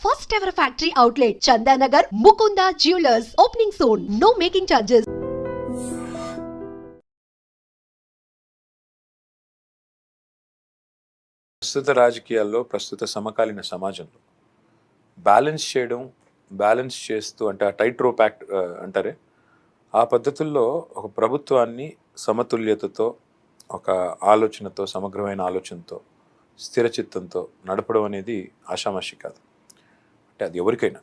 First ever factory outlet, Chandanagar, Mukunda Jewelers, opening soon. No making charges. ప్రస్తుత రాజకీయాల్లో, ప్రస్తుత సమకాలీన సమాజంలో బ్యాలెన్స్ చేస్తూ అంటే ఆ టైట్ రోప్ యాక్ట్ అంటారే, ఆ పద్ధతుల్లో ఒక ప్రభుత్వాన్ని సమతుల్యతతో, ఒక ఆలోచనతో, సమగ్రమైన ఆలోచనతో, స్థిరచిత్తంతో నడపడం అనేది ఆషామాషి కాదు. అంటే అది ఎవరికైనా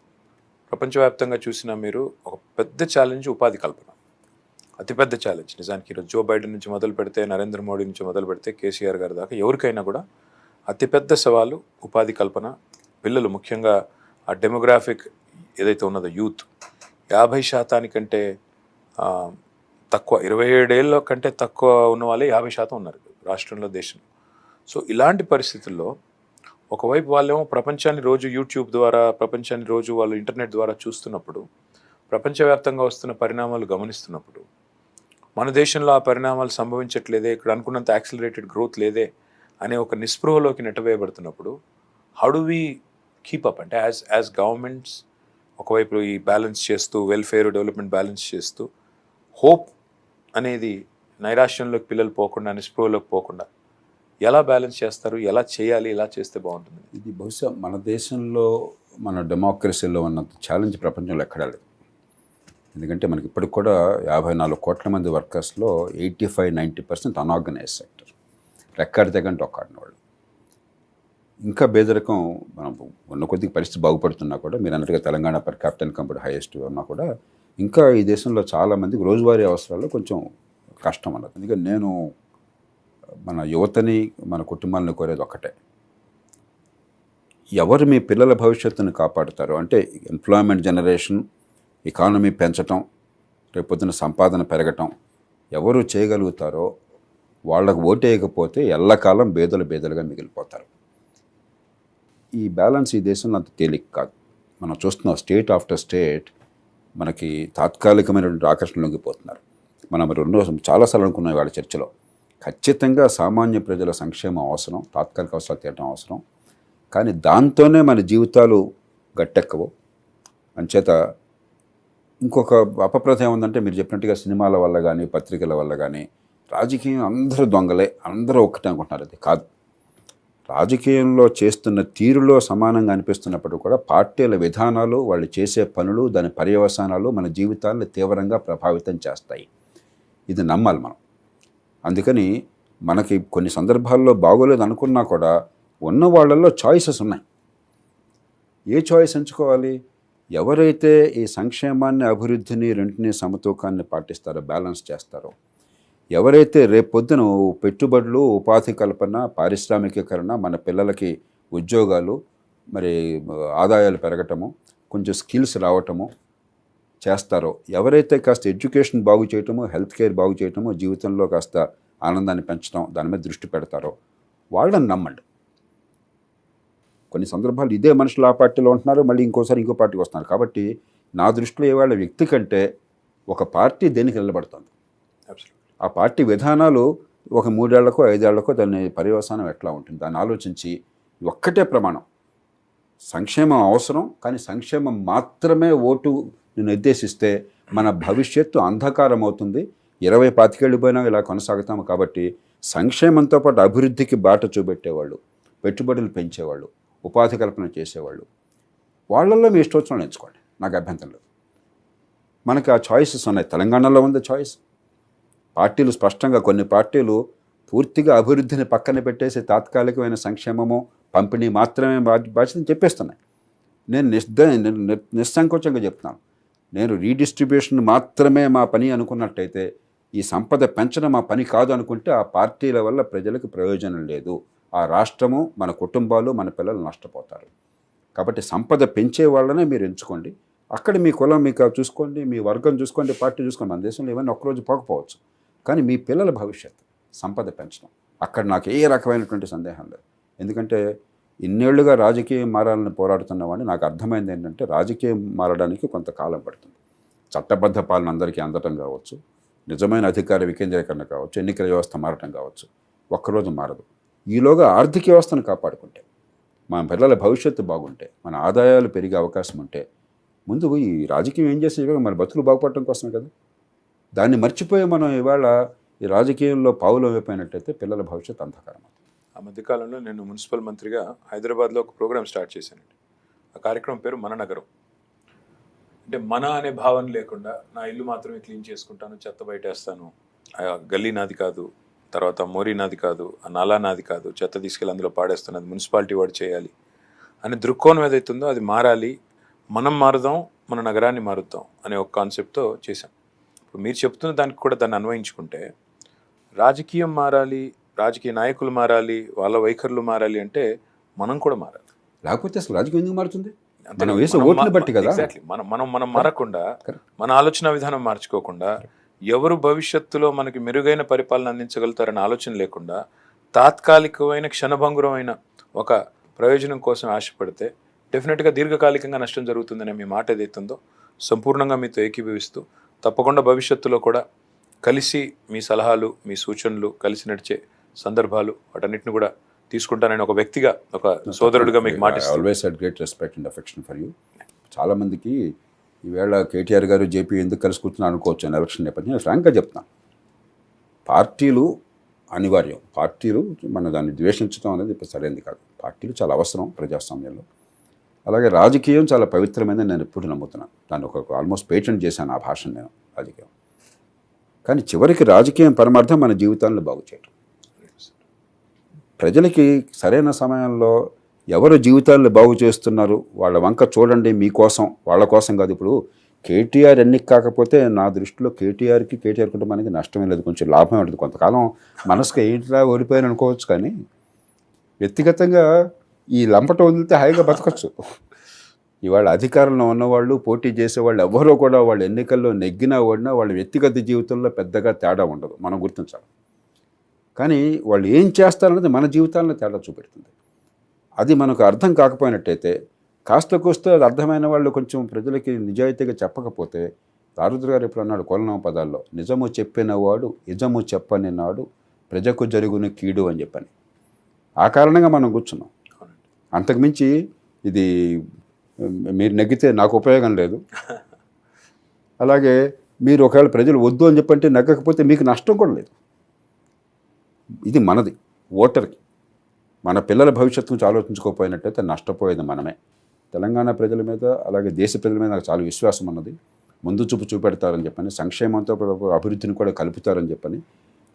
ప్రపంచవ్యాప్తంగా చూసినా మీరు ఒక పెద్ద ఛాలెంజ్ ఉపాధి కల్పన, అతిపెద్ద ఛాలెంజ్. నిజానికి ఈరోజు జో బైడెన్ నుంచి మొదలు పెడితే, నరేంద్ర మోడీ నుంచి మొదలు పెడితే, కేసీఆర్ గారి దాకా ఎవరికైనా కూడా అతిపెద్ద సవాలు ఉపాధి కల్పన. పిల్లలు ముఖ్యంగా ఆ డెమోగ్రాఫిక్ ఏదైతే ఉన్నదో యూత్ 50% తక్కువ, 27 ఏళ్ళ కంటే తక్కువ ఉన్న వాళ్ళే 50% ఉన్నారు రాష్ట్రంలో, దేశంలో. సో ఇలాంటి పరిస్థితుల్లో ఒకవైపు వాళ్ళేమో ప్రపంచాన్ని రోజు యూట్యూబ్ ద్వారా, ప్రపంచాన్ని రోజు వాళ్ళు ఇంటర్నెట్ ద్వారా చూస్తున్నప్పుడు, ప్రపంచవ్యాప్తంగా వస్తున్న పరిణామాలు గమనిస్తున్నప్పుడు, మన దేశంలో ఆ పరిణామాలు సంభవించట్లేదే, ఇక్కడ అనుకున్నంత యాక్సిలరేటెడ్ గ్రోత్ లేదే అనే ఒక నిస్పృహలోకి నెట్టవేయబడుతున్నప్పుడు, how do we keep up అంటే యాజ్ గవర్నమెంట్స్ ఒకవైపు ఈ బ్యాలెన్స్ చేస్తూ, వెల్ఫేర్ డెవలప్మెంట్ బ్యాలెన్స్ చేస్తూ, హోప్ అనేది నైరాశ్యంలోకి పిల్లలు పోకుండా, నిస్పృహలోకి పోకుండా ఎలా బ్యాలెన్స్ చేస్తారు, ఎలా చేయాలి, ఎలా చేస్తే బాగుంటుంది? ఇది బహుశా మన దేశంలో, మన డెమోక్రసీలో ఉన్నంత ఛాలెంజ్ ప్రపంచంలో ఎక్కడా లేదు. ఎందుకంటే మనకి ఇప్పటికి కూడా 54 కోట్ల మంది వర్కర్స్లో 85-90% అన్ఆర్గనైజ్ సెక్టర్, రెక్కాడి తెగంటే ఒక్కడిన వాళ్ళు. ఇంకా పేదరికం మనం ఉన్న కొద్దిగా పరిస్థితి బాగుపడుతున్నా కూడా, మీరు అన్నట్టుగా Telangana per capital income highest ఉన్నా కూడా, ఇంకా ఈ దేశంలో చాలామందికి రోజువారీ అవసరాల్లో కొంచెం కష్టం అన్నది. అందుకని నేను మన యువతని, మన కుటుంబాలను కోరేది ఒక్కటే, ఎవరు మీ పిల్లల భవిష్యత్తును కాపాడుతారు అంటే ఎంప్లాయ్మెంట్ జనరేషన్, ఎకానమీ పెంచటం, రేపొద్దున సంపాదన పెరగటం ఎవరు చేయగలుగుతారో వాళ్ళకు ఓటేయకపోతే ఎల్లకాలం బేదలుగా మిగిలిపోతారు. ఈ బ్యాలెన్స్ ఈ దేశంలో అంత తేలిక కాదు. మనం చూస్తున్నాం స్టేట్ ఆఫ్టర్ స్టేట్ మనకి తాత్కాలికమైనటువంటి ఆకర్షణ లొంగిపోతున్నారు. మనం రెండో చాలాసార్లు అనుకున్నాం వాళ్ళ చర్చలో, ఖచ్చితంగా సామాన్య ప్రజల సంక్షేమం అవసరం, తాత్కాలిక అవసరాలు తీరడం అవసరం, కానీ దాంతోనే మన జీవితాలు గట్టెక్కవు. అంచేత ఇంకొక అపప్రథ ఏముందంటే, మీరు చెప్పినట్టుగా సినిమాల వల్ల కానీ, పత్రికల వల్ల కానీ, రాజకీయం అందరూ దొంగలే, అందరూ ఒక్కటే అనుకుంటున్నారు. అది కాదు. రాజకీయంలో చేస్తున్న తీరులో సమానంగా అనిపిస్తున్నప్పుడు కూడా పార్టీల విధానాలు, వాళ్ళు చేసే పనులు, దాని పర్యవసానాలు మన జీవితాలను తీవ్రంగా ప్రభావితం చేస్తాయి. ఇది నమ్మాలి మనం. అందుకని మనకి కొన్ని సందర్భాల్లో బాగోలేదు అనుకున్నా కూడా ఉన్న వాళ్ళల్లో చాయిసెస్ ఉన్నాయి. ఏ చాయిస్ ఎంచుకోవాలి? ఎవరైతే ఈ సంక్షేమాన్ని, అభివృద్ధిని, రెంటిని, సమతూకాన్ని పాటిస్తారో, బ్యాలెన్స్ చేస్తారో, ఎవరైతే రేపొద్దున పెట్టుబడులు, ఉపాధి కల్పన, పారిశ్రామికీకరణ, మన పిల్లలకి ఉద్యోగాలు, మరి ఆదాయాలు పెరగటము, కొంచెం స్కిల్స్ రావటము చేస్తారో, ఎవరైతే కాస్త ఎడ్యుకేషన్ బాగు చేయటము, హెల్త్ కేర్ బాగు చేయటము, జీవితంలో కాస్త ఆనందాన్ని పెంచడం, దాని మీద దృష్టి పెడతారో వాళ్ళని నమ్మండి. కొన్ని సందర్భాలు ఇదే మనుషులు ఆ పార్టీలో ఉంటున్నారు, మళ్ళీ ఇంకోసారి ఇంకో పార్టీకి వస్తున్నారు. కాబట్టి నా దృష్టిలో ఇవాళ వ్యక్తి కంటే ఒక పార్టీ దేనికి నిలబడుతుంది, ఆ పార్టీ విధానాలు ఒక 3 ఏళ్లకో 5 ఏళ్లకో దాని పర్యవసానం ఎట్లా ఉంటుంది, దాన్ని ఆలోచించి ఒక్కటే ప్రమాణం, సంక్షేమం అవసరం, కానీ సంక్షేమం మాత్రమే ఓటు నిర్దేశిస్తే మన భవిష్యత్తు అంధకారం అవుతుంది. 20-25 ఏళ్ళు పోయినా ఇలా కొనసాగుతాము. కాబట్టి సంక్షేమంతో పాటు అభివృద్ధికి బాట చూపెట్టేవాళ్ళు, పెట్టుబడులు పెంచేవాళ్ళు, ఉపాధి కల్పన చేసేవాళ్ళు, వాళ్ళల్లో మీ ఇష్టోత్సవం ఎంచుకోండి, నాకు అభ్యంతరం లేదు. మనకి ఆ చాయిసెస్ ఉన్నాయి. తెలంగాణలో ఉంది చాయిస్. పార్టీలు స్పష్టంగా, కొన్ని పార్టీలు పూర్తిగా అభివృద్ధిని పక్కన పెట్టేసి తాత్కాలికమైన సంక్షేమము, పంపిణీ మాత్రమే బాధ్యతని చెప్పేస్తున్నాయి. నేను నిస్సంకోచంగా చెప్తున్నాను, నేను రీడిస్ట్రిబ్యూషన్ మాత్రమే మా పని అనుకున్నట్టయితే, ఈ సంపద పెంచడం మా పని కాదు అనుకుంటే, ఆ పార్టీల వల్ల ప్రజలకు ప్రయోజనం లేదు. ఆ రాష్ట్రము, మన కుటుంబాలు, మన పిల్లలు నష్టపోతారు. కాబట్టి సంపద పెంచే వాళ్ళనే మీరు ఎంచుకోండి. అక్కడ మీ కులం మీకు చూసుకోండి, మీ వర్గం చూసుకోండి, పార్టీ చూసుకోండి. మన దేశంలో ఇవన్నీ ఒక్కరోజు పోకపోవచ్చు, కానీ మీ పిల్లల భవిష్యత్తు సంపద పెంచడం, అక్కడ నాకు ఏ రకమైనటువంటి సందేహం లేదు. ఎందుకంటే ఇన్నేళ్లుగా రాజకీయం మారాలని పోరాడుతున్నవాడిని, నాకు అర్థమైంది ఏంటంటే, రాజకీయం మారడానికి కొంతకాలం పడుతుంది. చట్టబద్ధ పాలన అందరికీ అందటం కావచ్చు, నిజమైన అధికార వికేంద్రీకరణ కావచ్చు, ఎన్నికల వ్యవస్థ మారటం కావచ్చు, ఒక్కరోజు మారదు. ఈలోగా ఆర్థిక వ్యవస్థను కాపాడుకుంటే, మన పిల్లల భవిష్యత్తు బాగుంటే, మన ఆదాయాలు పెరిగే అవకాశం ఉంటే, ముందు ఈ రాజకీయం ఏం చేసే మన బతుకులు బాగుపడటం కోసమే కదా. దాన్ని మర్చిపోయి మనం ఇవాళ ఈ రాజకీయంలో పావులు అయిపోయినట్టయితే పిల్లల భవిష్యత్తు అంధకారం. ఆ మధ్యకాలంలో నేను మున్సిపల్ మంత్రిగా హైదరాబాద్లో ఒక ప్రోగ్రామ్ స్టార్ట్ చేశానండి. ఆ కార్యక్రమం పేరు మన నగరం. అంటే మన అనే భావన లేకుండా నా ఇల్లు మాత్రమే క్లీన్ చేసుకుంటాను, చెత్త బయటేస్తాను, ఆ గల్లీ నాది కాదు, తర్వాత మోరీ నాది కాదు, ఆ నాలా నాది కాదు, చెత్త తీసుకెళ్ళి అందులో పాడేస్తాను, అది మున్సిపాలిటీ వాడు చేయాలి అనే దృక్కోణం ఏదైతుందో అది మారాలి. మనం మారుదాం, మన నగరాన్ని మారుద్దాం అనే ఒక కాన్సెప్ట్తో చేశాం. ఇప్పుడు మీరు చెప్తున్న దానికి కూడా దాన్ని అన్వయించుకుంటే రాజకీయం మారాలి, రాజకీయ నాయకులు మారాలి, వాళ్ళ వైఖరులు మారాలి అంటే మనం కూడా మారాలి. లేకపోతే అసలు రాజకీయం ఎందుకు మారుతుంది? మనం వేసే ఓట్ని బట్టి కదా. ఎగ్జాక్ట్లీ. మనం మారకుండా, మన ఆలోచన విధానం మార్చుకోకుండా, ఎవరు భవిష్యత్తులో మనకి మెరుగైన పరిపాలన అందించగలుగుతారనే ఆలోచన లేకుండా తాత్కాలికమైన క్షణభంగురమైన ఒక ప్రయోజనం కోసం ఆశపడితే డెఫినెట్గా దీర్ఘకాలికంగా నష్టం జరుగుతుందనే మీ మాట ఏదైతుందో సంపూర్ణంగా మీతో ఏకీభవిస్తూ తప్పకుండా భవిష్యత్తులో కూడా కలిసి మీ సలహాలు, మీ సూచనలు కలిసి నడిచే సందర్భాలు వాటన్నిటిని కూడా తీసుకుంటానని ఒక వ్యక్తిగా, ఒక సోదరుడిగా మీకు మాటిస్తాను. Always had great respect and affection for you. చాలామందికి ఈవేళ కేటీఆర్ గారు జేపీ ఎందుకు కలిసి కూర్చున్నారు అనుకోవచ్చు ఎలక్షన్ నేపథ్యం. నేను ఫ్రాంక్గా చెప్తాను, పార్టీలు అనివార్యం. పార్టీలు మన దాన్ని ద్వేషించడం అనేది ఇప్పుడు సరైనది కాదు. పార్టీలు చాలా అవసరం ప్రజాస్వామ్యంలో. అలాగే రాజకీయం చాలా పవిత్రమైనది నేను ఎప్పుడు నమ్ముతున్నాను. దాన్ని ఒక ఆల్మోస్ట్ పేటెంట్ చేశాను ఆ భాషను నేను, రాజకీయం. కానీ చివరికి రాజకీయం పరమార్థం మన జీవితాలను బాగు చేయడం. ప్రజలకి సరైన సమయంలో ఎవరు జీవితాలను బాగు చేస్తున్నారు వాళ్ళ వంక చూడండి, మీకోసం, వాళ్ళ కోసం కాదు. ఇప్పుడు కేటీఆర్ ఎన్నిక కాకపోతే నా దృష్టిలో కేటీఆర్ కుటుంబానికి నష్టమే లేదు, కొంచెం లాభమే ఉంటుంది. కొంతకాలం మనసుకు ఏంట్లా ఓడిపోయాను అనుకోవచ్చు, కానీ వ్యక్తిగతంగా ఈ లంపట వదిలితే హాయిగా బతకచ్చు. ఇవాళ అధికారంలో ఉన్నవాళ్ళు, పోటీ చేసేవాళ్ళు ఎవరో కూడా వాళ్ళు ఎన్నికల్లో నెగ్గినా ఓడినా వాళ్ళ వ్యక్తిగత జీవితంలో పెద్దగా తేడా ఉండదు, మనం గుర్తించాలి. కానీ వాళ్ళు ఏం చేస్తారన్నది మన జీవితాల్లో తేడా చూపెడుతుంది. అది మనకు అర్థం కాకపోయినట్టయితే, కాస్త కూస్తో అది అర్థమైన వాళ్ళు కొంచెం ప్రజలకి నిజాయితీగా చెప్పకపోతే, రారుద్ర గారు ఎప్పుడు అన్నాడు కొలనామ పదాల్లో, నిజము చెప్పినవాడు నిజము చెప్పని నాడు ప్రజకు జరుగుని కీడు అని చెప్పని. ఆ కారణంగా మనం కూర్చున్నాం. అంతకుమించి ఇది మీరు నెగ్గితే నాకు ఉపయోగం లేదు, అలాగే మీరు ఒకవేళ ప్రజలు వద్దు అని చెప్పంటే నెగ్గకపోతే మీకు నష్టం కూడా లేదు. ఇది మనది, ఓటర్కి. మన పిల్లల భవిష్యత్తు గురించి ఆలోచించుకోకపోయినట్టయితే నష్టపోయేది మనమే. తెలంగాణ ప్రజల మీద, అలాగే దేశ ప్రజల మీద నాకు చాలా విశ్వాసం ఉన్నది. ముందు చూపు చూపెడతారని చెప్పని, సంక్షేమంతో అభివృద్ధిని కూడా కలుపుతారని చెప్పని